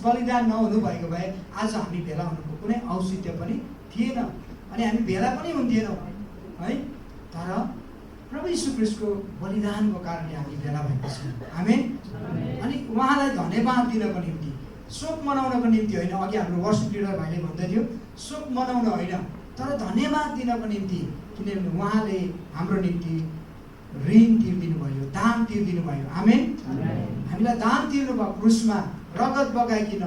बलिदान नहुनु भएको भए आज हामी भेला हुनुको कुनै औचित्य पनि थिएन अनि हामी भेला पनि हुन्थेनौँ है। तर प्रभु यीशु ख्रीष्टको बलिदानको कारणले हामी भेला भएका छौँ। आमेन। अनि उहाँलाई धन्यवाद दिनको निम्ति, शोक मनाउनको निम्ति होइन, अघि हाम्रो वर्शिप लिडर भाइले भन्दै थियो शोक मनाउन होइन तर धन्यवाद दिनको निम्ति, किनभने उहाँले हाम्रो निम्ति ऋण तिर्दिनु भयो, दाम तिर्दिनु भयो। आमेन। हामीलाई दाम तिर्नु भयो क्रुसमा रगत बगाइकन।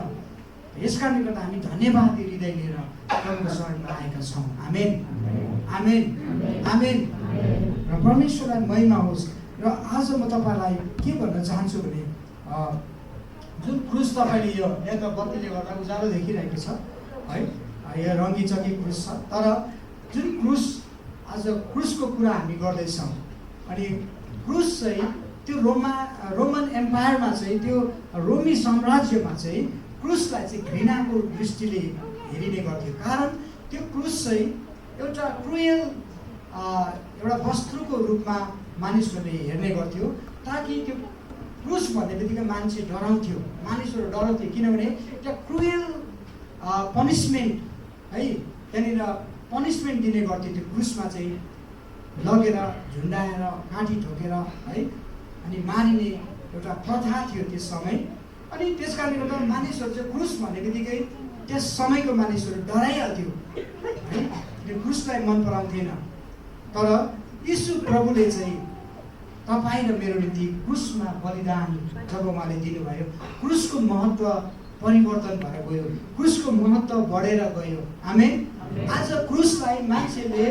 यसकारणले गर्दा हामी धन्यवाद हृदय लिएर प्रभुको शरणमा आएका छौँ। आमेन आमेन आमेन। र परमेश्वरलाई महिमा होस्। र आज म तपाईँलाई के भन्न चाहन्छु भने जुन क्रुस तपाईँले यो यता बत्तीले गर्दा उज्यालो देखिरहेको छ है, यो रङ्गी चङ्गी क्रुस छ, तर जुन क्रुस आज क्रुसको कुरा हामी गर्दैछौँ अनि क्रुस चाहिँ त्यो रोमन एम्पायरमा चाहिँ त्यो रोमी साम्राज्यमा चाहिँ क्रुसलाई चाहिँ घृणाको दृष्टिले हेरिने गर्थ्यो। कारण त्यो क्रुस चाहिँ एउटा क्रुएल एउटा वस्त्रको रूपमा मानिसहरूले हेर्ने गर्थ्यो, ताकि त्यो क्रुस भन्ने बित्तिकै मान्छे डराउँथ्यो, मानिसहरू डराउँथ्यो, किनभने एउटा क्रुएल पनिसमेन्ट है, त्यहाँनिर पनिसमेन्ट दिने गर्थ्यो त्यो क्रुसमा चाहिँ लगेर झुन्डाएर काँटी ठोकेर है, अनि मारिने एउटा प्रथा थियो त्यस समय। अनि त्यस कारणले गर्दा मानिसहरू चाहिँ क्रुस भन्ने बित्तिकै त्यस समयको मानिसहरू डराइहाल्थ्यो है, त्यो क्रुसलाई मन पराउँथेन। तर यीशु प्रभुले चाहिँ तपाईँ र मेरो निम्ति क्रुसमा बलिदान जब उहाँले दिनुभयो, क्रुसको महत्त्व परिवर्तन भएर गयो, क्रुसको महत्त्व बढेर गयो। आमेन। आज क्रुसलाई मान्छेले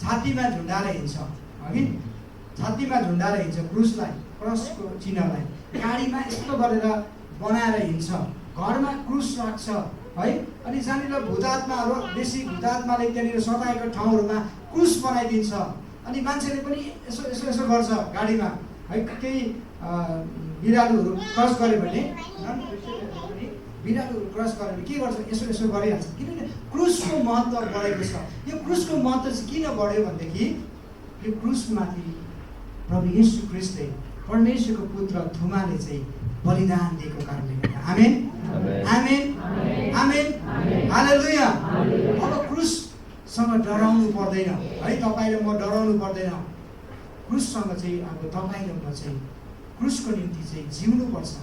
छातीमा झुन्डाएर हिँड्छ हगि, छातीमा झुन्डाएर हिँड्छ क्रुसलाई, क्रसको चिन्हलाई गाडीमा यस्तो गरेर बनाएर हिँड्छ, घरमा क्रुस राख्छ है। अनि जहाँनिर भूतात्माहरू बेसी भूतात्माले त्यहाँनिर सताएका ठाउँहरूमा क्रुस बनाइदिन्छ, अनि मान्छेले पनि यसो यसो यसो गर्छ गाडीमा है। केही बिरालोहरू क्रस गऱ्यो भने बिरालोहरू क्रस गऱ्यो भने के गर्छ, यसो यसो गरिहाल्छ, किनभने क्रुसको महत्त्व बढेको छ। यो क्रुसको महत्त्व चाहिँ किन बढ्यो भनेदेखि यो क्रुसमाथि प्रभु येशू ख्रीष्टले परमेश्वरको पुत्र थुमाले चाहिँ बलिदान दिएको कारणले गर्दा। आमेन आमेन आमेन हालेलुया। अब क्रुससँग डराउनु पर्दैन है, तपाईँ र म डराउनु पर्दैन। क्रुससँग चाहिँ अब तपाईँ र म चाहिँ क्रुसको निम्ति चाहिँ जिउनुपर्छ,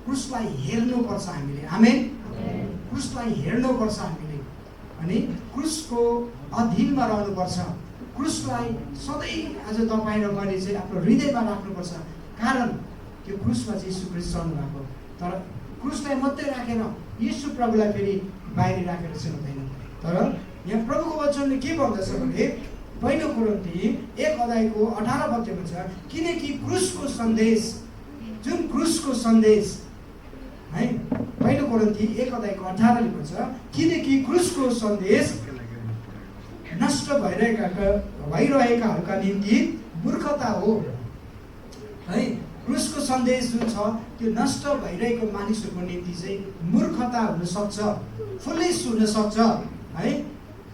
क्रुसलाई हेर्नुपर्छ हामीले। आमेन। क्रुसलाई हेर्नुपर्छ हामीले, अनि क्रुसको अधीनमा रहनुपर्छ, क्रुसलाई सधैँ आज तपाईँ र मैले चाहिँ आफ्नो हृदयमा राख्नुपर्छ। कारण त्यो क्रुसमा चाहिँ यीशु ख्रीष्ट चढ्नु भएको, तर क्रुसलाई मात्रै राखेर यीशु प्रभुलाई फेरि बाहिर राखेर चाहिँ हुँदैन। तर यहाँ प्रभुको वचनले के भन्दछ भने पहिलो कोरिन्थी 1:18 भन्छ, किनकि क्रुसको सन्देश, जुन क्रुसको सन्देश है, पहिलो कोरिन्थी 1:18 भन्छ, किनकि क्रुसको सन्देश नष्ट भइरहेकाहरूका निम्ति मूर्खता हो है। क्रुसको सन्देश जुन छ त्यो नष्ट भइरहेको मानिसहरूको निम्ति चाहिँ मूर्खता हुनसक्छ, फुलिस हुनसक्छ है।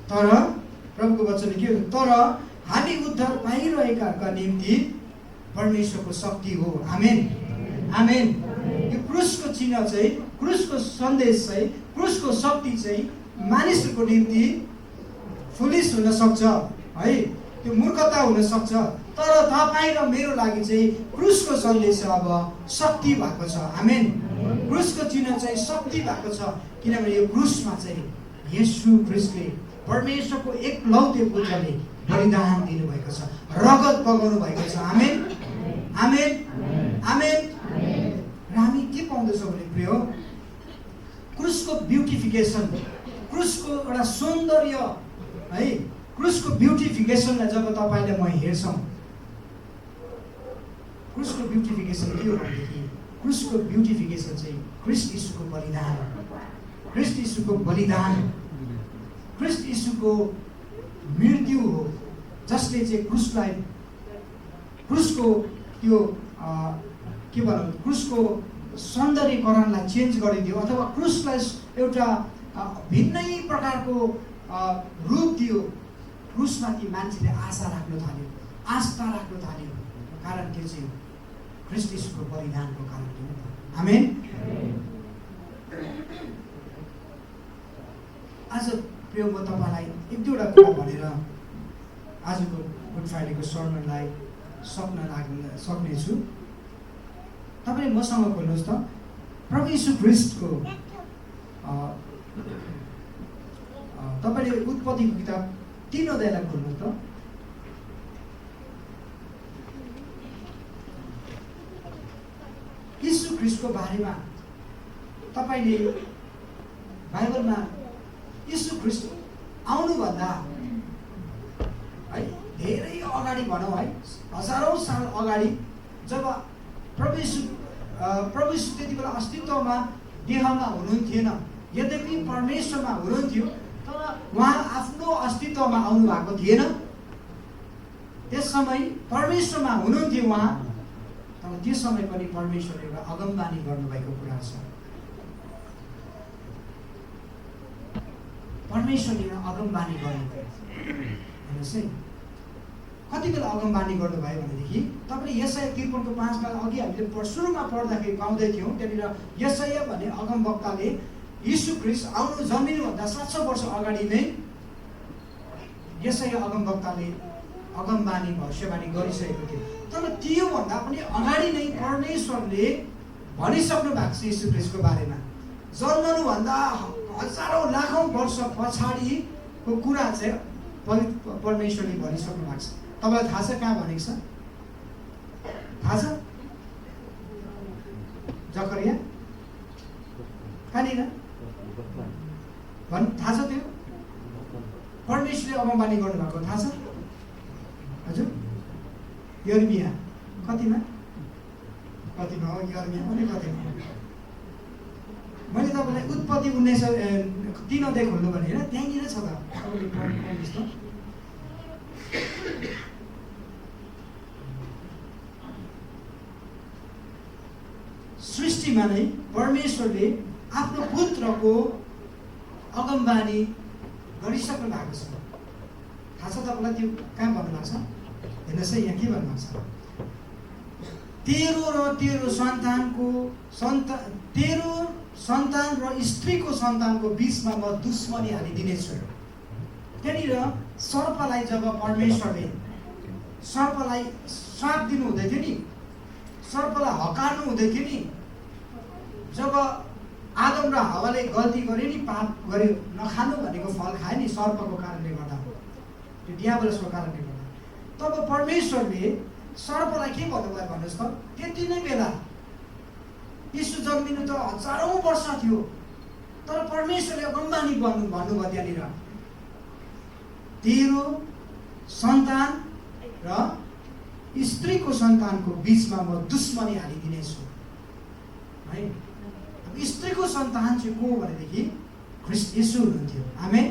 तर प्रभुको वचनले के हो, तर हामी उद्धार पाइरहेकाका निम्ति परमेश्वरको शक्ति हो। आमेन आमेन। यो क्रुसको चिन्ह चाहिँ, क्रुसको सन्देश चाहिँ, क्रुसको शक्ति चाहिँ मानिसहरूको निम्ति फुलिस हुनसक्छ है, त्यो मूर्खता हुनसक्छ। तर तपाईँ र मेरो लागि चाहिँ क्रुसको सन्देश अब शक्ति भएको छ। आमेन। क्रुसको चिन्ह चाहिँ शक्ति भएको छ, किनभने यो क्रुसमा चाहिँ येशू ख्रीष्टले परमेश्वरको एकलौते पुत्रले बलिदान दिनुभएको छ, रगत बगाउनु भएको छ। आमेन आमेन आमेन। र हामी के पाउँदैछौँ भने प्रिय, क्रुसको ब्युटिफिकेसन, क्रुसको एउटा सौन्दर्य है, क्रुसको ब्युटिफिकेसनलाई जब तपाईँले म हेर्छौँ, क्रुसको ब्युटिफिकेसन के हो भनेदेखि क्रुसको ब्युटिफिकेसन चाहिँ ख्रीष्ट यीशुको बलिदान, ख्रीष्ट यीशुको बलिदान, ख्रीष्ट यीशुको मृत्यु हो, जसले चाहिँ क्रुसलाई, क्रुसको त्यो के भनौँ, क्रुसको सौन्दर्यकरणलाई चेन्ज गरिदियो, अथवा क्रुसलाई एउटा भिन्नै प्रकारको रूप दियो। क्रुसमाथि मान्छेले आशा राख्न थाल्यो, आस्था राख्न थाल्यो, कारण त्यो चाहिँ ख्रीष्ट यीशुको बलिदानको कारणले हो। आमेन। आज प्रिय म तपाईँलाई एक दुईवटा कुरा भनेर आजको गुड फ्राइडेको सर्मनलाई सक्नेछु। तपाईँले मसँग खोल्नुहोस् त प्रभु यीशु ख्रीष्टको तपाईँले उत्पत्तिको किताब 3 अध्यायलाई खोल्नुहोस् त। यीशु ख्रीष्टको बारेमा तपाईँले बाइबलमा यीशु ख्रीष्ट आउनुभन्दा है धेरै अगाडि भनौँ है, हजारौँ साल अगाडि जब प्रभु यीशु त्यति बेला अस्तित्वमा देहमा हुनुहुन्थेन, यद्यपि परमेश्वरमा हुनुहुन्थ्यो, तर उहाँ आफ्नो अस्तित्वमा आउनु भएको थिएन। त्यस समय परमेश्वरमा हुनुहुन्थ्यो उहाँ, तर त्यो समय पनि परमेश्वरले एउटा अगमबानी गर्नुभएको कुरा छ। परमेश्वरले अगमबानी गर्नुभयो। हेर्नुहोस् है, कति बेला अगमबानी गर्नुभयो भनेदेखि तपाईँले यशाया 53 को 5 मा अघि हामीले सुरुमा पढ्दाखेरि पाउँदै थियौँ। त्यहाँनिर यशाया भन्ने अगमवक्ताले यीशु ख्रीष्ट आउनु जन्मिनुभन्दा 700 वर्ष अगाडि नै यशाया अगमवक्ताले अगमबानी भविष्यवाणी गरिसकेको थियो। तर त्योभन्दा पनि अगाडि नै परमेश्वरले भनिसक्नु भएको छ यीशु ख्रीष्टको बारेमा। जन्मनुभन्दा हजारौँ लाखौँ वर्ष पछाडिको कुरा चाहिँ परमेश्वरले भनिसक्नु भएको छ। तपाईँलाई थाहा छ कहाँ भनेको छ? थाहा छ? जकरिया कहाँनिर थाहा छ? त्यो परमेश्वरले अगमबानी गर्नुभएको थाहा छ? हजुर, यर्मिया कतिमा हो? यर्मिया पनि कतिमा? मैले तपाईँलाई उत्पत्ति 19:3 अध्याय खोल्नु भने होइन, त्यहीँनिर छ त। तपाईँले पढ्नुहोस् त। सृष्टिमा नै परमेश्वरले आफ्नो पुत्रको अगमबानी गरिसक्नु भएको छ। थाहा छ तपाईँलाई त्यो कहाँ भन्नुभएको छ? हेर्नुहोस् है, यहाँ के भन्नुभएको छ? तेरो सन्तान र स्त्रीको सन्तानको बिचमा म दुश्मनी हालिदिनेछु। त्यहाँनिर सर्पलाई जब परमेश्वरले सर्पलाई श्राप दिनु हुँदै थियो नि, सर्पलाई हकार्नु हुँदै थियो नि, जब आदम र हावाले गल्ती गर्यो नि, पाप गर्यो, नखानु भनेको फल खायो नि सर्पको कारणले गर्दा, त्यो डियाबलसको कारणले गर्दा, तब परमेश्वरले सर्पलाई के भन्नुभयो भन्नुहोस् त? त्यति नै बेला यीशु जन्मिनु त हजारौँ वर्ष थियो, तर परमेश्वरले अगमबानी भन्नुभयो त्यहाँनिर, तेरो सन्तान र स्त्रीको सन्तानको बिचमा म दुश्मनी हालिदिनेछु है। स्त्रीको सन्तान चाहिँ को भनेदेखि ख्रीष्ट यीशु हुनुहुन्थ्यो। आमेन,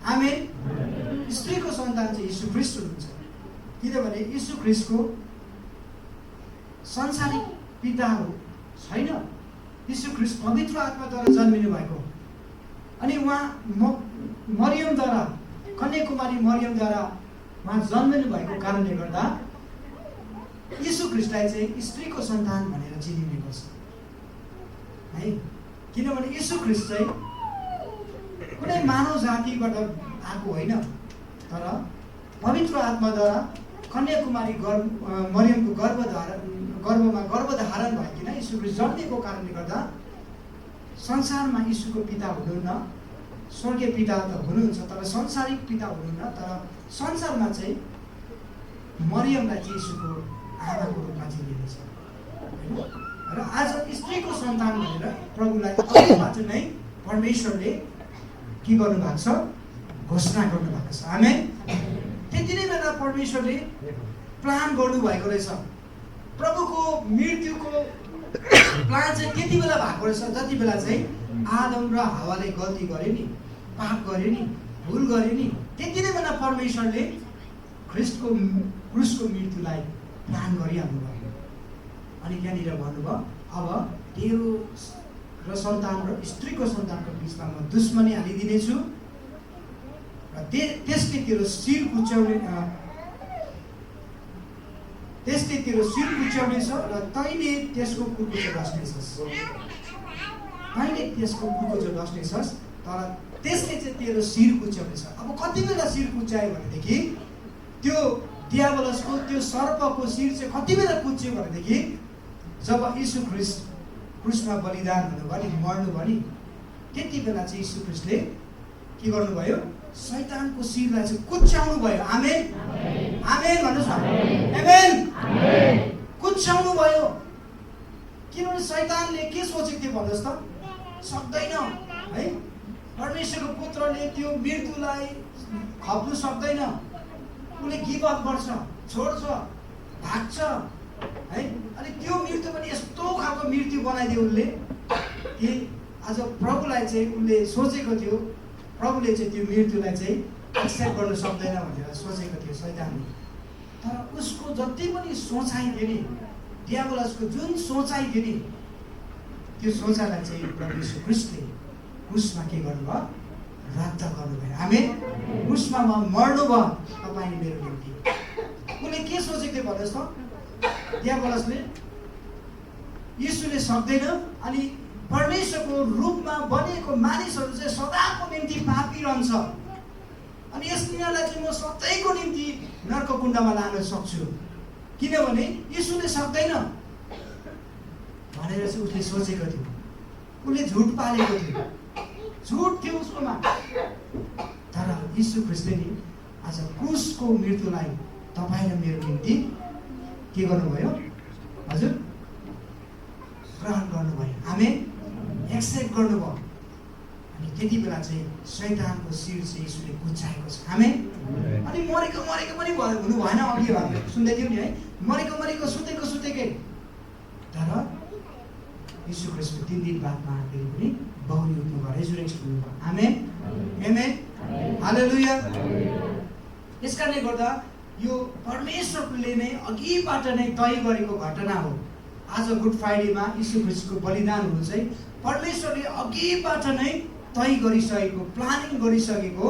आमेन। स्त्रीको सन्तान चाहिँ यीशु ख्रीष्ट हुनुहुन्छ, किनभने यीशु ख्रीष्टको संसारिक पिताहरू छैन। यीशु ख्रीष्ट पवित्र आत्माद्वारा जन्मिनु भएको, अनि उहाँ मरियमद्वारा, कन्याकुमारी मरियमद्वारा उहाँ जन्मिनु भएको कारणले गर्दा यीशु ख्रीष्टलाई चाहिँ स्त्रीको सन्तान भनेर चिनिने गर्छ है। किनभने यीशु ख्रीष्ट चाहिँ कुनै मानव जातिबाट आएको होइन, तर पवित्र आत्माद्वारा कन्याकुमारी मरियमको गर्भमा गर्भधारण भइकन यीशु ख्रीष्ट जन्मेको कारणले गर्दा संसारमा यीशुको पिता हुनुहुन्न, स्वर्गीय पिता त हुनुहुन्छ तर संसारिक पिता हुनुहुन्न, तर संसारमा चाहिँ मरियमलाई चाहिँ यीशुको आमाको रूपमा चिनिनेछ। र आज स्त्रीको सन्तान भनेर प्रभुलाई अघिबाट नै परमेश्वरले के गर्नुभएको छ? घोषणा गर्नुभएको छ। आमेन। त्यति नै बेला परमेश्वरले प्लान गर्नुभएको रहेछ। प्रभुको मृत्युको प्लान चाहिँ त्यति बेला भएको रहेछ जति बेला चाहिँ आदम र हावाले गल्ती गर्यो नि, पाप गर्यो नि, भुल गर्यो नि, त्यति नै बेला परमेश्वरले ख्रीष्टको क्रुसको मृत्युलाई प्लान गरिहाल्नु भयो। अनि त्यहाँनिर भन्नुभयो, अब तेरो र सन्तान र स्त्रीको सन्तानको बिचमा म दुश्मनी हालिदिनेछु र त्यसले तेरो शिर कुच्याउनेछ र तैँले त्यसको कुर्कुचो डस्नेछस्। तैँले त्यसको कुर्कुचो डस्नेछस् तर त्यसले चाहिँ तेरो शिर कुच्याउनेछ। अब कति बेला शिर कुच्यायो भनेदेखि त्यो दियावलसको त्यो सर्पको शिर चाहिँ कति बेला कुच्यो भनेदेखि जब यीशु ख्रीष्ट क्रुसमा बलिदान हुनुभयो नि, मर्नुभयो नि, त्यति बेला चाहिँ यीशु ख्रीष्टले के गर्नुभयो? शैतानको शिरलाई चाहिँ कुच्याउनु भयो। आमेन आमेन भन्नुहोस् न, आमेन। कुच्याउनु भयो। किनभने शैतानले के सोचेको थियो भन्नुहोस् त? सक्दैन है, परमेश्वरको पुत्रले त्यो मृत्युलाई खप्नु सक्दैन। उसले गिभ अप गर्छ, छोड्छ, भाग्छ है। अनि त्यो मृत्यु पनि यस्तो खालको मृत्यु बनाइदियो उसले कि आज प्रभुलाई चाहिँ उसले सोचेको थियो, प्रभुले चाहिँ त्यो मृत्युलाई चाहिँ एक्सेप्ट गर्न सक्दैन भनेर सोचेको थियो शैतानले। तर उसको जति पनि सोचाइ थियो नि, दियावलसको जुन सोचाइ थियो नि, त्यो सोचाइलाई चाहिँ प्रभु यीशु ख्रीष्टले क्रुसमा के गर्नुभयो? रद्द गर्नुभयो। आमेन। क्रुसमा मर्नुभयो तपाईँ मेरो निम्ति। उसले के सोचेको थियो भन्नुहोस् त? दियावलसले यीशुले सक्दैन, अनि परमेश्वरको रूपमा बनेको मानिसहरू चाहिँ सदाको निम्ति पापी रहन्छ, अनि यस यिनीहरूलाई चाहिँ म सधैँको निम्ति नर्ककुण्डमा लान सक्छु, किनभने यीशुले सक्दैन भनेर चाहिँ उसले सोचेको थियो। उसले झुट पालेको थियो, झुट थियो उसकोमा। तर यीशु ख्रीष्टले नि आज क्रुसको मृत्युलाई तपाईँ र मेरो निम्ति के गर्नुभयो? हजुर, ग्रहण गर्नुभयो। आमेन। एक्सेप्ट गर्नुभयो। अनि त्यति बेला चाहिँ शैतानको शिर चाहिँ यीशुले कुच्याएको छ। आमेन। अनि मरेको पनि हुनु भएन। अघि हामीले सुन्दै थियौँ नि है, मरेको सुतेकै। तर यीशु ख्रीष्टको 3 दिन बादमा फेरि पनि बहुरी उठ्नुभयो, रेजुरेक्सन हुनुभयो। आमेन आमेन हालेलुया। यस कारणले गर्दा यो परमेश्वरले नै अघिबाट नै तय गरेको घटना हो। आज गुड फ्राइडेमा यीशु ख्रीष्टको बलिदान हुनु चाहिँ परमेश्वरले अघिबाट नै तय गरिसकेको, प्लानिङ गरिसकेको,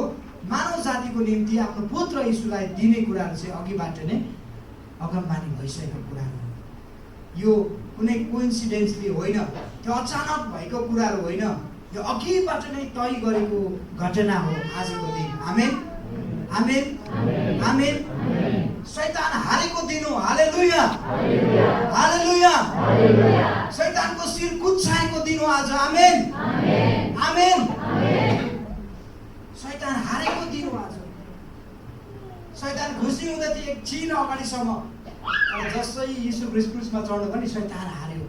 मानव जातिको निम्ति आफ्नो पुत्र यीशुलाई दिने कुराहरू चाहिँ अघिबाट नै अगमबानी भइसकेको कुराहरू हो। यो कुनै कोइन्सिडेन्सली होइन, त्यो अचानक भएको कुराहरू होइन, यो अघिबाट नै तय गरेको घटना हो आजको दिन। आमेन आमेन आमेन। शैतान हारेको दिन हो। हालेलुया हालेलुया। शैतानको शिर कुच्याएको दिन हो आज। आमेन आमेन। शैतान हारेको दिन हो आज। शैतान खुसी हुँदै थियो एकछिन अगाडिसम्म, तर जसै यीशु ख्रीष्ट क्रुसमा चढ्नु पनि शैतान हार्यो।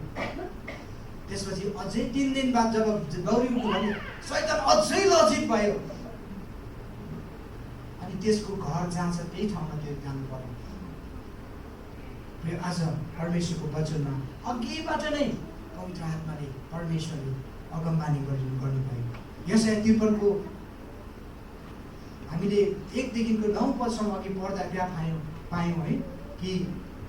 त्यसपछि अझै 3 दिन बाद जब गौरी उठ्यो भने शैतान अझै लज्जित भयो, अनि त्यसको घर जहाँ छ त्यही ठाउँमा त्यो जानु पर्यो। आज परमेश्वरको वचनमा अघिबाट नै पवित्र आत्माले परमेश्वरले अगमबानी गर्नुभयो। यसाया 53 हामीले 1 देखिको 9 पदसम्म अघि पढ्दा क्या पायौँ है कि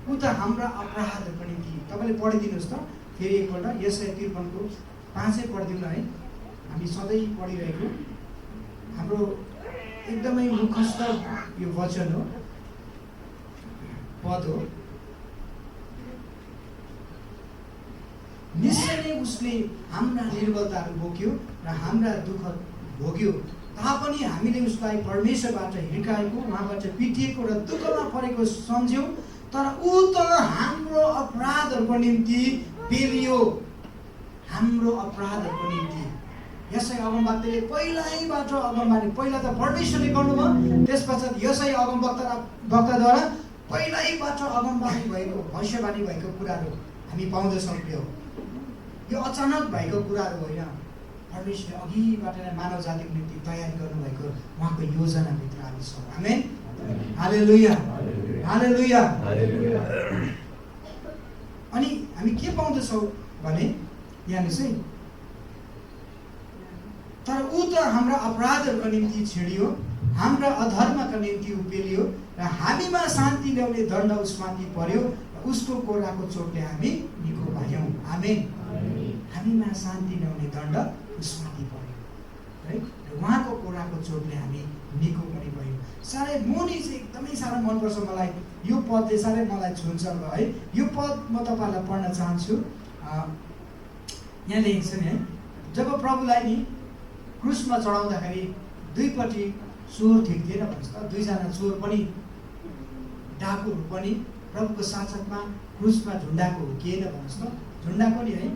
ऊ त हाम्रा अपराधहरूको निम्ति। तपाईँले पढिदिनुहोस् त फेरि एकपल्ट। यसाया 53 5 पढिदिउँ न है, हामी सधैँ पढिरहेको हाम्रो एकदमै मुखस्थ यो वचन हो, पद हो। निश्चय नै उसले हाम्रा निर्बलताहरू बोक्यो र हाम्रा दुःख भोग्यो, तापनि हामीले उसलाई परमेश्वरबाट हिर्काएको, उहाँबाट पिटिएको र दुःखमा परेको सम्झ्यौँ। तर ऊ त हाम्रो अपराधहरूको निम्ति पेलियो, हाम्रो अपराधहरूको निम्ति। यसै अगमवक्ताले पहिल्यैबाट अगमबानी, पहिला त परमेश्वरले गर्नुभयो, त्यसपश्चात यसै अगमवक्ताद्वारा पहिल्यैबाट अगमबानी भएको, भविष्यवाणी भएको कुराहरू हामी पाउँदछौँ। यो अचानक भएको कुराहरू होइन, परमेश्वरले अघिबाट नै मानव जातिको निम्ति तयारी गर्नुभएको उहाँको योजनाभित्र हामी छौँ। आमेन हालेलुया हालेलुया। अनि हामी के पाउँदछौँ भने यहाँ चाहिँ, तर ऊ त हाम्रा अपराधहरूको निम्ति छिडियो, हाम्रा अधर्मका निम्ति उपेलियो, र हामीमा शान्ति ल्याउने दण्ड उसमाथि पर्यो, र उसको कोराको चोटले हामी निको भयौँ। आमेन। हामीमा शान्ति ल्याउने दण्ड उसमाथि पर्यो है, र उहाँको कोराको चोटले हामी निको पनि भयौँ। साह्रै मुनि चाहिँ एकदमै साह्रो मनपर्छ मलाई यो पदले, साह्रै मलाई छुन्छ है। यो पद म तपाईँहरूलाई पढ्न चाहन्छु। यहाँ लेखेको छ नि है, जब प्रभुलाई नि क्रुसमा चढाउँदाखेरि दुईपट्टि चोर ठिक थिएन भन्नुहोस् त। दुईजना चोर पनि डाकुहरू पनि प्रभुको साथसाथमा क्रुसमा झुन्डाको हुर्किएन भन्नुहोस् त। झुन्डाको नि है।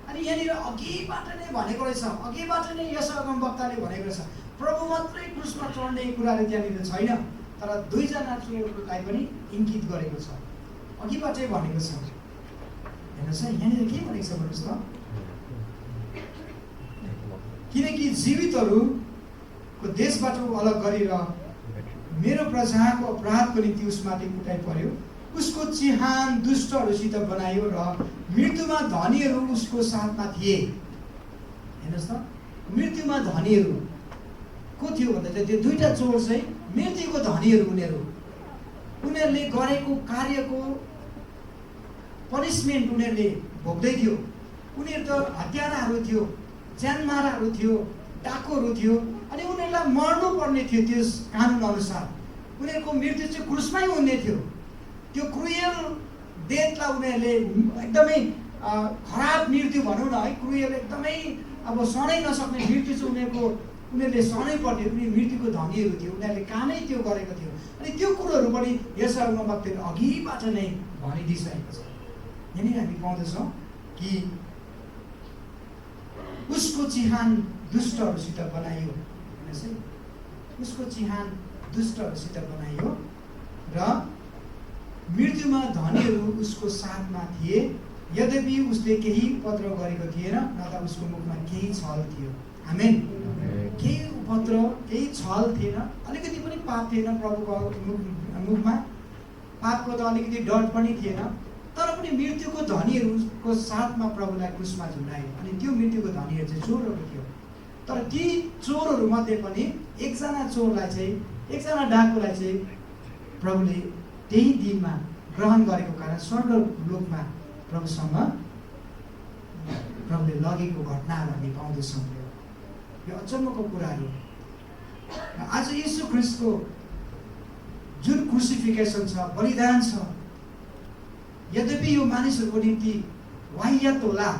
अनि यहाँनिर अघिबाट नै भनेको रहेछ, अघिबाट नै यस अगमवक्ताले भनेको रहेछ प्रभु मात्रै क्रुसमा चढ्ने कुराले त्यहाँनिर छैन, तर दुईजना चोरलाई पनि इङ्गित गरेको छ, अघिबाटै भनेको छ। हेर्नुहोस् है यहाँनिर के भनेको छ भन्नुहोस् त, किनकि जीवितहरूको देशबाट अलग गरेर मेरो प्रजाको अपराधको निम्ति उसमाथि कुटाइ पर्यो, उसको चिहान दुष्टहरूसित बनायो र मृत्युमा धनीहरू उसको साथमा थिए। हेर्नुहोस् त, मृत्युमा धनीहरू को थियो भन्दा त्यो दुईटा चोर चाहिँ मृत्युको धनीहरू उनीहरूले गरेको कार्यको पनिसमेन्ट उनीहरूले भोग्दै थियो। उनीहरू त हत्याराहरू थियो, ज्यानमाराहरू थियो, डाकुहरू थियो, अनि उनीहरूलाई मर्नुपर्ने थियो त्यस कानुन अनुसार। उनीहरूको मृत्यु चाहिँ क्रुसमै हुने थियो। त्यो क्रुएल डेथलाई उनीहरूले एकदमै खराब मृत्यु भनौँ न है, क्रुएल एकदमै अब सहनै नसक्ने मृत्यु चाहिँ उनीहरूले सहनै पर्थ्यो। उनी मृत्युको धनीहरू थियो, उनीहरूले कामै त्यो गरेको थियो। अनि त्यो कुरोहरू पनि यशायामा वक्ताले अघिबाट नै भनिदिइसकेको छ। यहाँनिर हामी पाउँदछौँ कि उसको चिहान दुष्टहरूसित बनाइयो। हेर्नुहोस् है, उसको चिहान दुष्टहरूसित बनाइयो र मृत्युमा धनीहरू उसको साथमा थिए, यद्यपि उसले केही उपद्रव गरेको थिएन, न त उसको मुखमा केही छल थियो। आमेन। केही उपद्रव, केही छल थिएन, अलिकति पनि पाप थिएन प्रभुको मुखमा। पापको त अलिकति डर पनि थिएन, तर पनि मृत्युको धनीहरूको साथमा प्रभुलाई क्रुसमा झुन्डायो। अनि त्यो मृत्युको धनीहरू चाहिँ चोरहरू थियो। तर ती चोरहरू मध्ये पनि एकजना चोरलाई चाहिँ, एकजना डाकुलाई चाहिँ प्रभुले त्यही दिनमा ग्रहण गरेको कारण स्वर्ग लोकमा प्रभुसँग प्रभुले लगेको घटनाहरू हामी पाउँदछौँ। यो अचम्मको कुराहरू। आज यीशु ख्रीष्टको जुन क्रुसिफिकेसन छ, बलिदान छ, यद्यपि यो मानिसहरूको निम्ति वाह्यात होला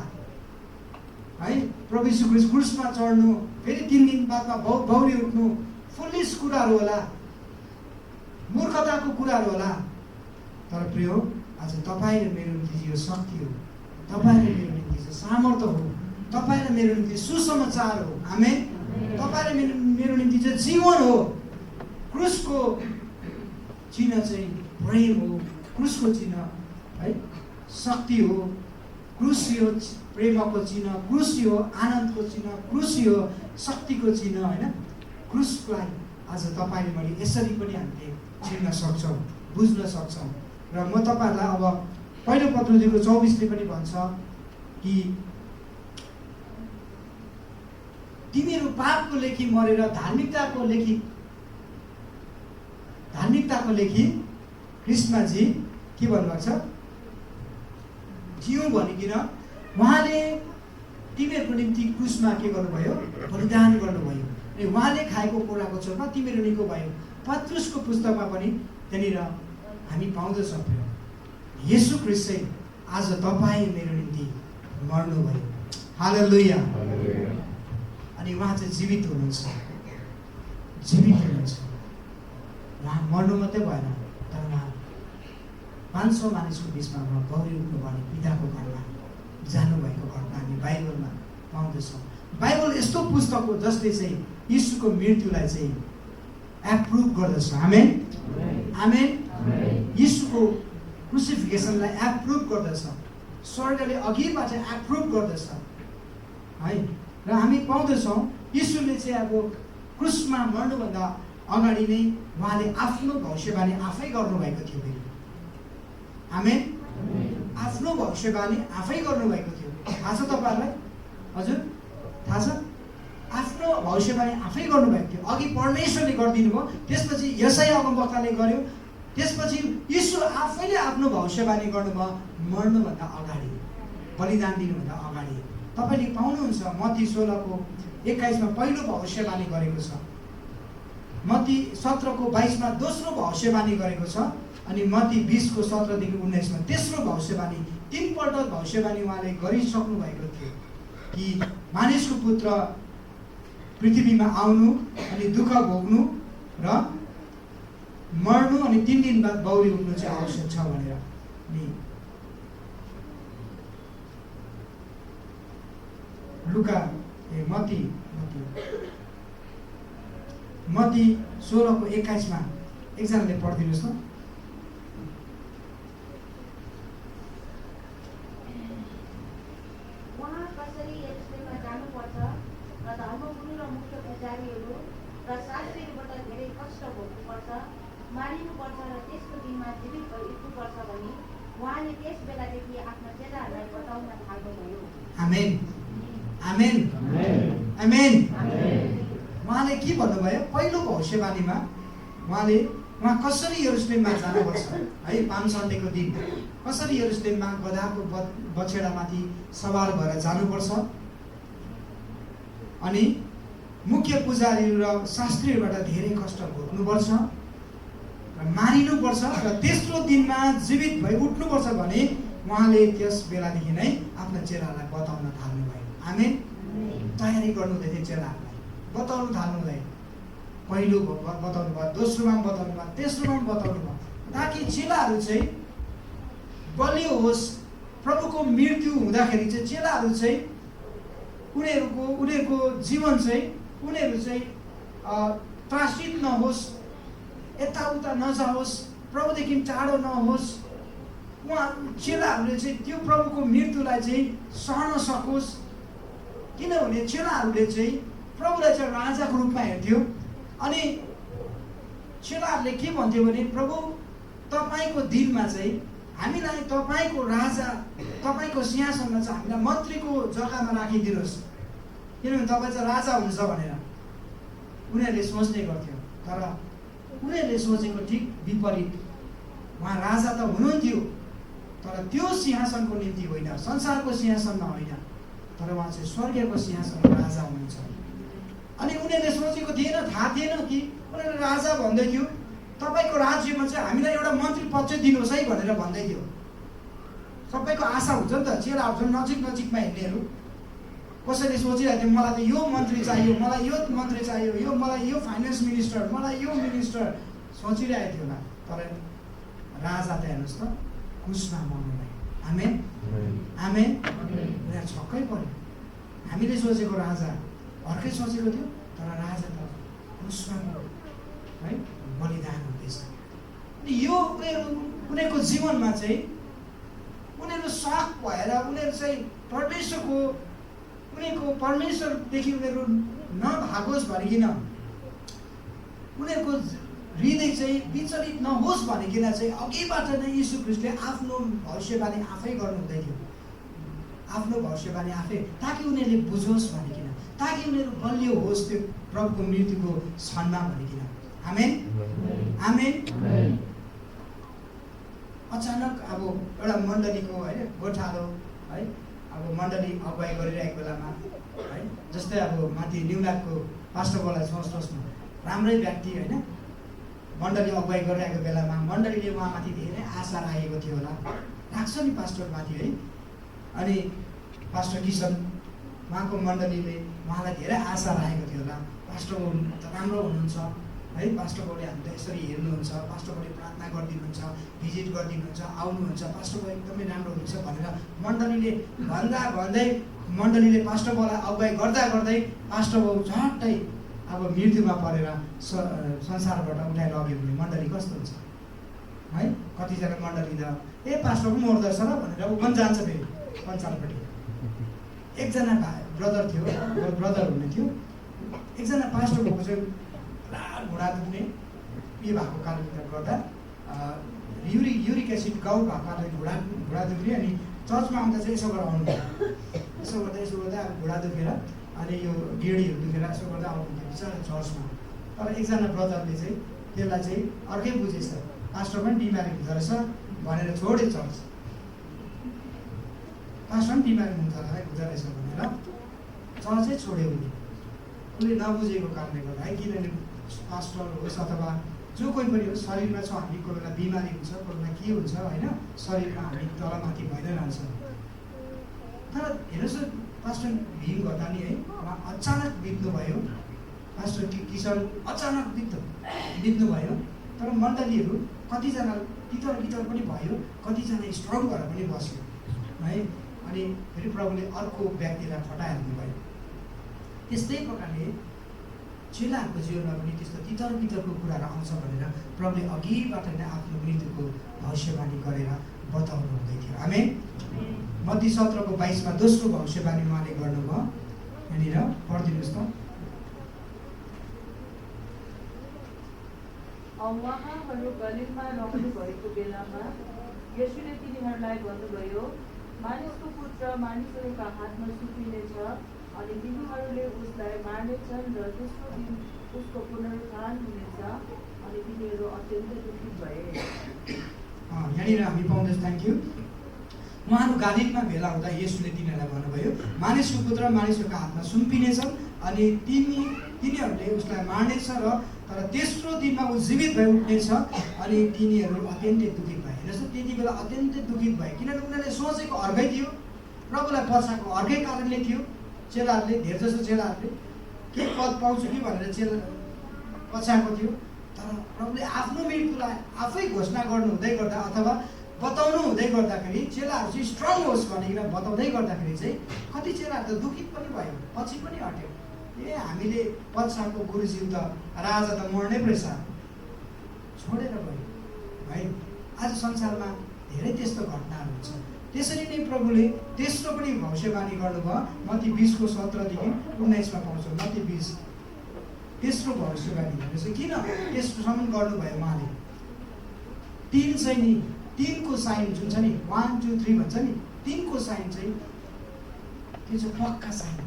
है, प्रभु यीशु ख्रीष्ट क्रुसमा चढ्नु, फेरि 3 दिन बादमा बौरी उठ्नु, फुल्लिस कुराहरू होला, मूर्खताको कुराहरू होला। तर प्रियो, आज तपाईँ र मेरो निम्ति यो शक्ति हो, तपाईँ र मेरो निम्ति सामर्थ्य हो, तपाईँ र मेरो निम्ति सुसमाचार हो। आमेन। तपाईँ र मेरो निम्ति चाहिँ जीवन हो। क्रुसको चिन्ह चाहिँ प्रेम हो, क्रुसको चिन्ह है शक्ति हो, क्रुसी हो प्रेमको चिन्ह, क्रुसी हो आनन्दको चिन्ह, क्रुसी हो शक्तिको चिन्ह होइन। क्रुसलाई आज तपाईँले मैले यसरी पनि हामीले चिन्न सक्छौँ, बुझ्न सक्छौँ। र म तपाईँहरूलाई अब पहिलो पत्रुदेखिको 24ले पनि भन्छ कि तिमीहरू पापको लेखी मरेर धार्मिकताको लेखी कृष्णजी के भन्नुभएको छ, जिउँ भनिकन उहाँले तिमीहरूको निम्ति क्रुसमा के गर्नुभयो, बलिदान गर्नुभयो। अनि उहाँले खाएको कुराको छोरमा तिमीहरू निको भयो। पत्रुसको पुस्तकमा पनि त्यहाँनिर हामी पाउँदछौँ येशू ख्रीष्ट चाहिँ आज तपाईँ मेरो निम्ति मर्नुभयो। हालेलुया। अनि उहाँ चाहिँ जीवित हुनुहुन्छ, जीवित हुनुहुन्छ। उहाँ मर्नु मात्रै भएन, तर उहाँ 500 मानिसको बिचमा उहाँ बौरी उठ्नु भने पिताको घरमा जानुभएको घटना हामी बाइबलमा पाउँदछौँ। बाइबल यस्तो पुस्तक हो जसले चाहिँ यीशुको मृत्युलाई चाहिँ एप्रुभ गर्दछ। आमेन, आमेन। यीशुको क्रुसिफिकेसनलाई एप्रुभ गर्दछ, स्वर्गले अघिबाट एप्रुभ गर्दछ है। र हामी पाउँदछौँ यीशुले चाहिँ अब क्रुसमा मर्नुभन्दा अगाडि नै उहाँले आफ्नो भविष्यवाणी आफै गर्नुभएको थियो। फेरि आमेन, आफ्नो भविष्यवाणी आफै गर्नुभएको थियो। थाहा छ तपाईँहरूलाई? हजुर थाहा छ? आफ्नो भविष्यवाणी आफै गर्नुभएको थियो। अघि परमेश्वरले गरिदिनु भयो, त्यसपछि यशाया अगमवक्ताले गर्यो, त्यसपछि यीशु आफैले आफ्नो भविष्यवाणी गर्नुभयो मर्नुभन्दा अगाडि, बलिदान दिनुभन्दा अगाडि। तपाईँले पाउनुहुन्छ मत्ती 16:21 पहिलो भविष्यवाणी गरेको छ, मत्ती 17:22 दोस्रो भविष्यवाणी गरेको छ, अनि मत्ती 20:17-19 तेस्रो भविष्यवाणी। 3 पल्ट भविष्यवाणी उहाँले गरिसक्नु भएको थियो कि मानिसको पुत्र पृथ्वीमा आउनु अनि दुःख भोग्नु र मर्नु अनि 3 दिन बाद बौरी उठ्नु चाहिँ आवश्यक छ भनेर। अनि लुका मत्ती 16:21 एकजनाले पढिदिनुहोस् न। उहाँ कसरी यरुशलेममा जानुपर्छ र धर्मगुरु र मुख्य पुजारीहरू र शास्त्रीहरूबाट धेरै कष्ट भोग्नुपर्छ, मारिनुपर्छ र त्यसको दिनमा जीवित भई उठ्नुपर्छ भनी उहाँले त्यस बेलादेखि आफ्ना चेलाहरूलाई बताउन थाल्नुभयो। आमेन आमेन आमेन। उहाँले के भन्नुभयो? पहिलो भविष्यवाणीमा उहाँ कसरी यरुशलेममा जानुपर्छ है, पाम सन्डेको दिन कसरी यरुशलेममा गधाको बछेडामाथि सवार भएर जानुपर्छ अनि मुख्य पुजारीहरू र शास्त्रीहरूबाट धेरै कष्ट भोग्नुपर्छ र मारिनुपर्छ र तेस्रो दिनमा जीवित भई उठ्नुपर्छ भने उहाँले त्यस बेलादेखि नै आफ्ना चेलाहरूलाई बताउन थाल्नुभयो। आमेन। तयारी गर्नुहुँदै थियो चेलाहरूलाई, बताउनु थाल्नुभयो। पहिलो बताउनु भयो, दोस्रोमा पनि बताउनु भयो, तेस्रोमा पनि बताउनु भयो, ताकि चेलाहरू चाहिँ बलियो होस्। प्रभुको मृत्यु हुँदाखेरि चाहिँ चेलाहरू चाहिँ उनीहरूको जीवन चाहिँ उनीहरू चाहिँ त्रासित नहोस्, यताउता नजाओस्, प्रभुदेखि टाढो नहोस्। उहाँ चेलाहरूले चाहिँ त्यो प्रभुको मृत्युलाई चाहिँ सहन सकोस्। किनभने चेलाहरूले चाहिँ प्रभुलाई चाहिँ राजाको रूपमा हेर्थ्यो। अनि चेलाहरूले के भन्थ्यो भने प्रभु तपाईँको दिनमा चाहिँ हामीलाई तपाईँको राजा, तपाईँको सिंहासनमा चाहिँ हामीलाई मन्त्रीको जग्गामा राखिदिनुहोस्, किनभने तपाईँ चाहिँ राजा हुनुहुन्छ भनेर उनीहरूले सोच्ने गर्थ्यो। तर उनीहरूले सोचेको ठिक विपरीत। उहाँ राजा त हुनुहुन्थ्यो, तर त्यो सिंहासनको निम्ति होइन, संसारको सिंहासनमा होइन, तर उहाँ चाहिँ स्वर्गीयको सिंहासनको राजा हुनुहुन्छ। अनि उनीहरूले सोचेको थिएन, थाहा थिएन कि उनीहरूले राजा भन्दै थियो तपाईँको राज्यमा चाहिँ हामीलाई एउटा मन्त्री पद चाहिँ दिनुहोस् है भनेर भन्दै थियो। सबैको आशा हुन्छ नि त, चेलाहरू छन् नजिकमा हिँड्नेहरू। कसैले सोचिरहेको थियो मलाई त यो मन्त्री चाहियो, मलाई यो मन्त्री चाहियो, मलाई यो फाइनेन्स मिनिस्टर, मलाई यो मिनिस्टर सोचिरहेको थियो होला। तर राजा त हेर्नुहोस् त क्रुसमा मर्नुभयो। आमेन आमेन। उनीहरू छक्कै पर्यो। हामीले सोचेको राजा अर्कै सोचेको थियो, तर राजा त क्रुसमा है बलिदान हुँदैछ। अनि यो उनीहरूको जीवनमा चाहिँ उनीहरू सक भएर उनीहरू चाहिँ परमेश्वरदेखि उनीहरू नभागोस् भनिकन, उनीहरूको हृदय चाहिँ विचलित नहोस् भनिकन चाहिँ अघिबाट नै यीशु ख्रीष्टले आफ्नो भविष्यवाणी आफै गर्नुहुँदै थियो। आफ्नो भविष्यवाणी आफै, ताकि उनीहरूले बुझोस् भनिकन, ताकि उनीहरू बलियो होस् त्यो प्रभुको मृत्युको क्षणमा भनिकन। आमेन आमेन। अचानक अब एउटा मण्डलीको है गोठालो है अब मण्डली अगुवाई गरिरहेको बेलामा है, जस्तै अब माथि न्युलाको पास्टरकोलाई सोच्नुहोस् न, राम्रै व्यक्ति होइन, मण्डली अगुवाई गरिरहेको बेलामा मण्डलीले उहाँमाथि धेरै आशा राखेको थियो होला, राख्छ नि पास्टरमाथि है। अनि पास्टर किसन उहाँको मण्डलीले उहाँलाई धेरै आशा राखेको थियो होला, पास्टर राम्रो हुनुहुन्छ है, पास्टर बाउले हामीलाई यसरी हेर्नुहुन्छ, पास्टर बाउले प्रार्थना गरिदिनुहुन्छ, भिजिट गरिदिनुहुन्छ, आउनुहुन्छ, पास्टर बाउ एकदमै राम्रो हुनुहुन्छ भनेर मण्डलीले भन्दै मण्डलीले पास्टर बाउलाई अगुवाई गर्दै पास्टर बाउ झट्टै अब मृत्युमा परेर संसारबाट उठाएर लग्यो भने मण्डली कस्तो हुन्छ है। कतिजना मण्डली त पास्टर पनि मर्दछ र भनेर ऊ पनि जान्छ फेरि पञ्चालपट्टि। एकजना ब्रदर हुने थियो, एकजना पास्टर भएको चाहिँ पुरा घुँडा दुख्ने उयो भएको कारणले गर्दा युरिक एसिड गाउट भएको कारणले घुँडा दुख्ने। अनि चर्चमा आउँदा चाहिँ यसो गरेर आउनु, यसो गर्दा अब घुँडा दुखेर अनि यो गेडीहरू दुखेर यसो गर्दा आउनुहुन्थ्यो बिचरा चर्चमा। तर एकजना ब्रदरले चाहिँ त्यसलाई चाहिँ अर्कै बुझेछ, पास्टर पनि बिमारी हुँदो रहेछ भनेर छोड्यो चर्च। पास्टर पनि बिमारी हुँदो रहेछ भनेर चर्चै छोड्यो उसले नबुझेको कारणले गर्दा है। किनभने पास्टर होस् अथवा जो कोही पनि होस्, शरीरमा छ, हामी कोही बेला बिमारी हुन्छ, कोही बेला के हुन्छ होइन, शरीरमा हामी तलमाथि भइरहन्छ। तर हेर्नुहोस् पास्टर भीम घतानी है उहाँ अचानक बित्नुभयो, पास्टर किशोर अचानक बित्नुभयो। तर मण्डलीहरू कतिजना तितर बितर पनि भयो, कतिजना स्ट्रङ भएर पनि बस्यो है। अनि फेरि प्रभुले अर्को व्यक्तिलाई फटाइहाल्नु भयो। त्यस्तै प्रकारले चेलाहरूको जीवनमा पनि त्यस्तो तितर बितरको कुराहरू आउँछ भनेर प्रभुले अघिबाट नै आफ्नो मृत्युको भविष्यवाणी गरेर बताउनु हुँदै थियो। आमेन। मत्ती 17:22 दोस्रो भविष्यवाणी उहाँले गर्नुभयो। यहाँनिर पढिदिनुहोस् त। उहाँहरू गलिलमा रहनु भएको बेलामा येशूले तिनीहरूलाई भन्नुभयो, मानिसको पुत्र मानिसहरूका हातमा सुम्पिनेछ अनि तिनीहरूले उसलाई मार्नेछन् र तेस्रो दिन उसको पुनरुत्थान हुनेछ। अनि तिनीहरू अत्यन्तै दुखित भए। यहाँनिर हामी पाउँदैछौँ, थ्याङ्क यू। उहाँहरू गालिलमा भेला हुँदा येशूले तिनीहरूलाई भन्नुभयो, मानिसको पुत्र मानिसहरूका हातमा सुम्पिनेछन् अनि तिनीहरूले उसलाई मार्नेछ र तर तेस्रो दिनमा ऊ जीवित भई उठ्नेछ। अनि तिनीहरू अत्यन्तै दुखित भए। हेर्नुहोस्, त्यति बेला अत्यन्तै दुखित भए, किनभने उनीहरूले सोचेको अर्कै थियो, प्रभुलाई पछाएको अर्कै कारणले थियो। चेलाहरूले, धेर जसो चेलाहरूले के पद पाउँछु कि भनेर पछाएको थियो। तर प्रभुले आफ्नो मृत्युलाई आफै घोषणा गर्नु हुँदै गर्दा अथवा बताउनु हुँदै गर्दाखेरि चेलाहरू चाहिँ स्ट्रङ होस् भनिकन बताउँदै गर्दाखेरि चाहिँ कति चेलाहरू त दुखित पनि भयो, पछि पनि हट्यो। हामीले पछाएको गुरुज्यू त राजा त मर्नै परेछ, छोडेर गयो है। आज संसारमा धेरै त्यस्तो घटनाहरू हुन्छ। त्यसरी नै प्रभुले तेस्रो पनि भविष्यवाणी गर्नुभयो। मत्ती 20:17-19 पाउँछौँ। मत्ती 20 तेस्रो भविष्यवाणी भनेपछि किन तेस्रोसम्म गर्नुभयो उहाँले? 3 चाहिँ नि 3को साइन जुन छ नि 1 2 3 भन्छ नि, 3को साइन चाहिँ के छ? पक्का साइन।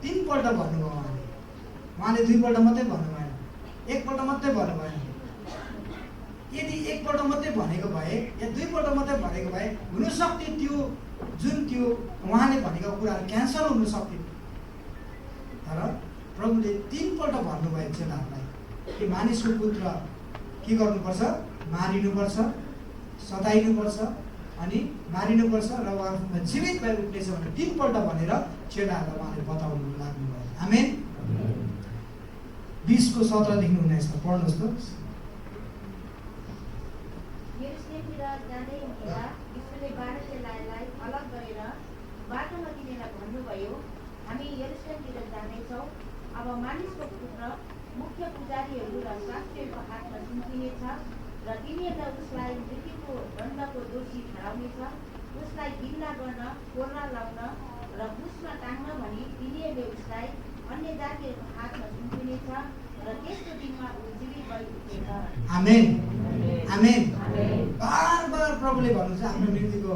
3 पल्ट भन्नुभयो उहाँले 2 पल्ट मात्रै भन्नु भएन, 1 पल्ट मात्रै भन्नु भएन। यदि 1 पल्ट मात्रै भनेको भए या 2 पल्ट मात्रै भनेको भए हुनसक्थ्यो त्यो उहाँले भनेको कुराहरू क्यान्सल हुन सक्थ्यो। तर प्रभुले 3 पल्ट भन्नुभयो चेलाहरूलाई कि मानिसको पुत्र के गर्नुपर्छ? मारिनुपर्छ, सताइनुपर्छ अनि मारिनुपर्छ र उहाँ जीवित भएर उठ्नेछ भनेर 3 पल्ट भनेर चेलाहरूलाई उहाँले बताउनु लाग्नुभयो। आमेन। 20:17-19 पढ्नुहोस् त। यरुशलेमतिर जाँदै हुँदा यीशुले 12 चेलाहरूलाई अलग गरेर बाटोमा तिनीहरूलाई भन्नुभयो, हामी यरुशलेमतिर जाँदैछौँ। अब मानिसको पुत्र मुख्य पुजारीहरू र शास्त्रीहरूको हातमा सुम्पिनेछ र तिनीहरूलाई उसलाई मृत्युको दण्डको दोषी ठहराउनेछ, उसलाई गिल्ला गर्न, कोर्रा लाउन र क्रुसमा टाङ्न भनी तिनीहरूले उसलाई अन्य जातिहरूको हातमा सुम्पिनेछ र तेस्रो दिनमा ऊ जीवित भई उठ्नेछ। आमेन। आमेन। बार प्रभुले भन्नुहुन्छ आफ्नो मृत्युको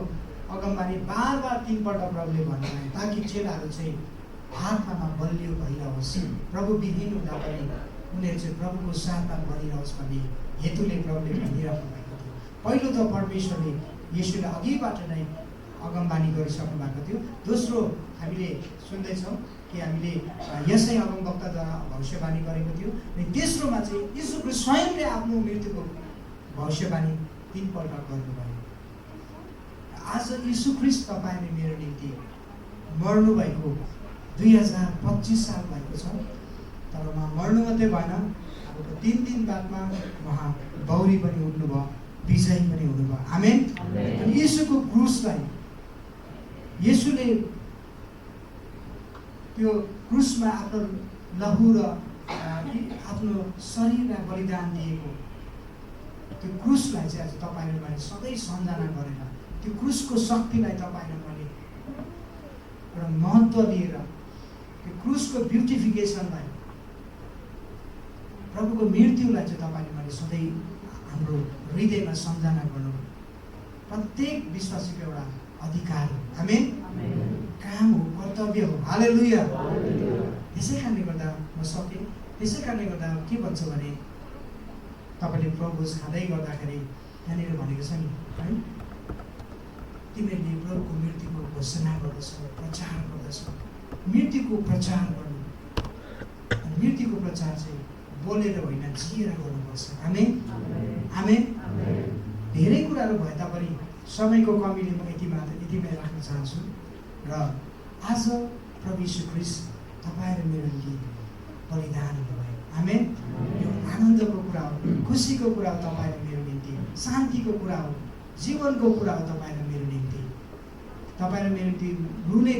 अगमबानी बार 3 पल्ट प्रभुले भन्नुभयो ताकि चेलाहरू चाहिँ आत्मामा बलियो भइरहोस्, प्रभु विहीन हुँदा पनि उनीहरू चाहिँ प्रभुको साथमा बनिरहोस् भन्ने हेतुले प्रभुले भनिराख्नु भएको थियो। पहिलो त परमेश्वरले येशूलाई अघिबाट नै अगमबानी गरिसक्नु भएको थियो। दोस्रो हामीले सुन्दैछौँ कि हामीले यसै अगमवक्ताद्वारा भविष्यवाणी गरेको थियो। र तेस्रोमा चाहिँ यीशुको स्वयंले आफ्नो मृत्युको भविष्यवाणी 3 पल्ट गर्नुभयो। आज यीशु ख्रीष्ट तपाईँ र मेरो निम्ति मर्नु भएको 2025 साल भएको छ। तर उहाँ मर्नु मात्रै भएन, अब 3 दिन बादमा उहाँ बौरी पनि उठ्नुभयो, विजयी पनि हुनुभयो। आमेन। अनि यीशुको क्रुसलाई येशूले त्यो क्रुसमा आफ्नो लहु र आफ्नो शरीरलाई बलिदान दिएको त्यो क्रुसलाई चाहिँ आज तपाईँ र मैले सधैँ सम्झना गरेर त्यो क्रुसको शक्तिलाई तपाईँ र मैले एउटा महत्त्व दिएर त्यो क्रुसको ब्युटिफिकेसनलाई, प्रभुको मृत्युलाई चाहिँ तपाईँले मैले सधैँ हाम्रो हृदयमा सम्झना गर्नु प्रत्येक विश्वासीको एउटा अधिकार हो। आमेन। काम हो, कर्तव्य हो। हालेलुया। त्यसै कारणले गर्दा म सकेँ। त्यसै कारणले गर्दा के भन्छ भने तपाईँले प्रभुज खाँदै गर्दाखेरि यहाँनिर भनेको छ नि है, तिमीहरूले प्रभुको मृत्युको घोषणा गर्दछौ, प्रचार गर्दछौ। मृत्युको प्रचार गर्नु, मृत्युको प्रचार चाहिँ बोलेर होइन जिएर गर्नुपर्छ। आमेन। आमेन। धेरै कुराहरू भए तापनि समयको कमीले म यतिमै राख्न चाहन्छु र आज प्रभु यीशु ख्रीष्ट तपाईँ र मेरो निम्ति बलिदान हुनुभयो। आमेन। यो आनन्दको कुरा हो, खुसीको कुरा हो तपाईँ र मेरो निम्ति, शान्तिको कुरा हो, जीवनको कुरा हो तपाईँ र मेरो निम्ति। तपाईँ र मेरो निम्ति रुने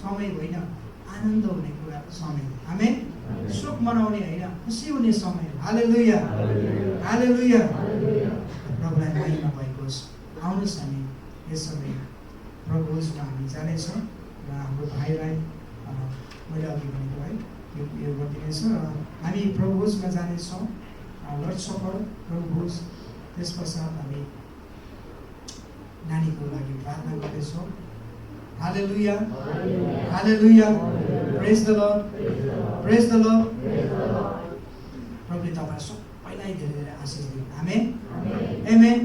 समय होइन, आनन्द हुने कुरा समय। आमेन। शोक मनाउने होइन, खुसी हुने समय। हालेलुया, हालेलुया। प्रभुलाई महिमा भएको होस्। आउनुहोस् हामी यस समय प्रभुमा हामी जानेछौँ र हाम्रो भाइलाई मैले अघि भनेको है यो गरिदिनेछ र हामी प्रभुमा जानेछौँ। लर्ड सपर प्रभुज, त्यस पश्चात हामी नानीको लागि प्रार्थना गर्दैछौँ। Hallelujah, hallelujah. Praise the Lord, praise the Lord. प्रभुले तपाईँ सबैलाई धेरै धेरै आशिष दिनु। आमेन, आमेन।